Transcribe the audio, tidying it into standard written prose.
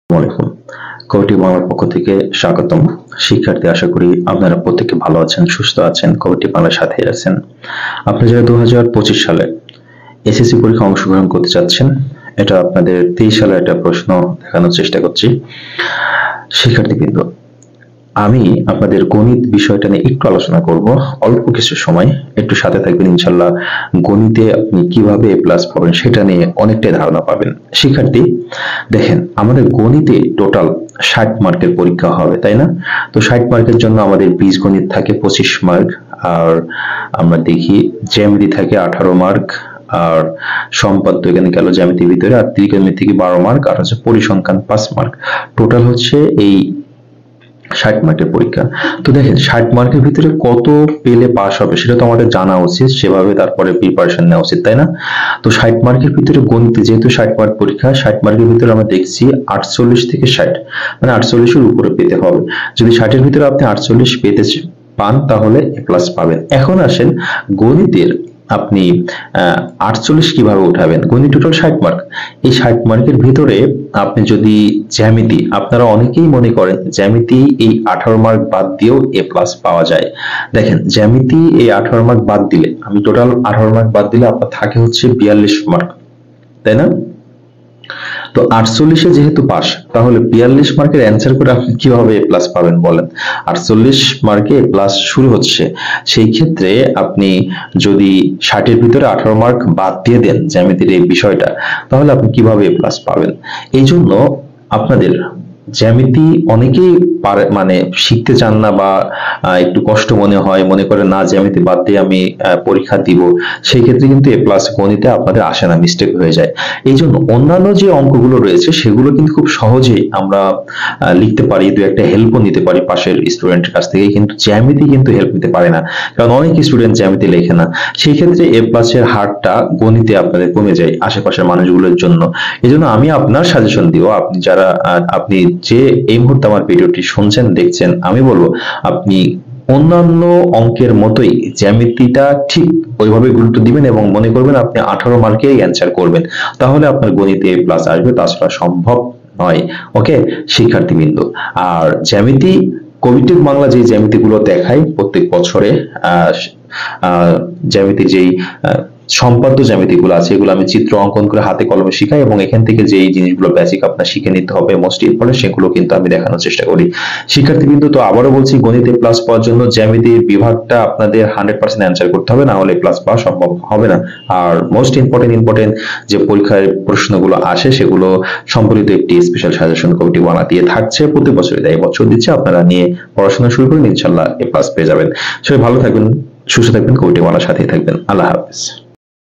আসসালামু কৌটি বাংলার পক্ষ থেকে স্বাগতম। শিক্ষার্থী, আশা করি আপনারা প্রত্যেকে ভালো আছেন, সুস্থ আছেন, কৌটি বাংলার সাথে আছেন। আপনারা যারা 2025 সালে এসএসসি পরীক্ষায় অংশগ্রহণ করতে চাচ্ছেন, এটা আপনাদের 23 সালের একটা প্রশ্ন দেখানোর চেষ্টা করছি। শিক্ষার্থীবৃন্দ, আমি আপনাদের গণিত বিষয়টা নিয়ে একটু আলোচনা করব, অল্প কিছু সময় একটু সাথে থাকবেন। ইনশাল্লাহ গণিতে আপনি কিভাবে এ প্লাস পাবেন সেটা নিয়ে অনেকটাই ধারণা পাবেন। শিক্ষার্থী দেখেন, আমাদের গণিতে টোটাল 60 মার্কের পরীক্ষা হবে, তাই না? তো 60 মার্কের জন্য আমাদের বীজগণিত থাকে 25 মার্ক, আর আমরা দেখি জ্যামিতি থাকে 18 মার্ক, আর সম্পাদ্য এখানে গেল জ্যামিতির ভিতরে, আর ত্রিকোণমিতি থেকে 12 মার্ক, আর হচ্ছে পরিসংখ্যান 5 মার্ক। টোটাল হচ্ছে এই 60 মার্কের পরীক্ষা। তো দেখেন 60 মার্কের ভিতরে কত পেলে পাস হবে সেটা তো আমাদের জানা উচিত, সেভাবে তারপরে প্রিপারেশন নেওয়া উচিত, তাই না? তো 60 মার্কের ভিতরে গণিতে যেহেতু 60 মার্ক পরীক্ষা, 60 মার্কের ভিতরে আমরা দেখছি 48 থেকে 60, মানে 48 এর উপরে পেতে হবে। যদি 60 এর ভিতরে আপনি 48 পেতে পান তাহলে এ প্লাস পাবেন। এখন আসেন গণিতের আপনি 48 কিভাবে উঠাবেন। গণিত টোটাল 60 মার্ক, এই 60 মার্কের ভিতরে আপনি যদি জ্যামিতি, আপনারা অনেকেই মনে করেন জ্যামিতি এই 18 মার্ক বাদ দিয়েও এ প্লাস পাওয়া যায়। দেখেন জ্যামিতি এই 18 মার্ক বাদ দিলে, আমি টোটাল 18 মার্ক বাদ দিলে আপনার থাকে হচ্ছে 42 মার্ক, তাই না? তো 48 যেহেতু পাস, তাহলে 42 মার্কের অ্যান্সার করে আপনি কিভাবে এ প্লাস পাবেন বলেন? 48 মার্কে এ প্লাস শুরু হচ্ছে, সেই ক্ষেত্রে আপনি যদি 60 এর ভিতরে 18 মার্ক বাদ দিয়ে দেন জ্যামিতির এই বিষয়টা, তাহলে আপনি কিভাবে এ প্লাস পাবেন? এই জন্য আপনাদের জ্যামিতি অনেকেই পারে, মানে শিখতে চান না, বা একটু কষ্ট মনে করে না জ্যামিতি বাদ দিয়ে আমি পরীক্ষা দিব, সেই ক্ষেত্রে কিন্তু এ প্লাস গণিতে আপনাদের আসে না, মিস্টেক হয়ে যায়। এই জন্য অন্যান্য যে অঙ্কগুলো রয়েছে সেগুলো কিন্তু খুব সহজেই আমরা লিখতে পারি, দু একটা হেল্পও নিতে পারি পাশের স্টুডেন্টের কাছ থেকে, কিন্তু জ্যামিতি কিন্তু হেল্প নিতে পারে না, কারণ অনেক স্টুডেন্ট জ্যামিতি লেখে না। সেই ক্ষেত্রে এ প্লাসের হারটা গণিতে আপনাদের কমে যায় আশেপাশের মানুষগুলোর জন্য। এই জন্য আমি আপনার সাজেশন দিব, আপনি যারা আপনি যে এই মুহূর্তে আমার ভিডিওটি শুনছেন দেখছেন, আমি বলবো আপনি অন্যান্য অঙ্কের মতোই জ্যামিতিটা ঠিক ওইভাবে গুরুত্ব দিবেন এবং মনে করবেন আপনি 18 মার্কেই অ্যান্সার করবেন, তাহলে আপনার গণিতে এ প্লাস আসবে, তাছাড়া সম্ভব নয়। ওকে শিক্ষার্থীবৃন্দ, আর জ্যামিতি কবিটিভ বাংলা যে জ্যামিতিগুলো দেখায় প্রত্যেক বছরে, জ্যামিতি যেই সম্পাদ্য জ্যামিতিগুলো আছে এগুলো আমি চিত্র অঙ্কন করে হাতে কলমে শিখাই, এবং এখান থেকে যে জিনিসগুলো বেসিক আপনার শিখে নিতে হবে মোস্ট ইম্পর্টেন্ট, সেগুলো কিন্তু আমি দেখানোর চেষ্টা করি। শিক্ষার্থীবৃন্দ, তো আবারও বলছি, গণিতে প্লাস পাওয়ার জন্য জ্যামিতির বিভাগটা আপনাদের 100% অ্যান্সার করতে হবে, না হলে প্লাস পাওয়া সম্ভব হবে না। আর মোস্ট ইম্পর্টেন্ট যে পরীক্ষার প্রশ্নগুলো আসে সেগুলো সম্পর্কিত একটি স্পেশাল সাজেশন কমিটি বানা দিয়ে থাকছে, প্রতি বছরই দেয়, বছর দিচ্ছে। আপনারা নিয়ে পড়াশোনা শুরু করুন, ইনশাল্লাহ এ প্লাস পেয়ে যাবেন। সবাই ভালো থাকবেন, সুস্থ থাকবেন, কমিটি বানার সাথেই থাকবেন। আল্লাহ হাফেজ।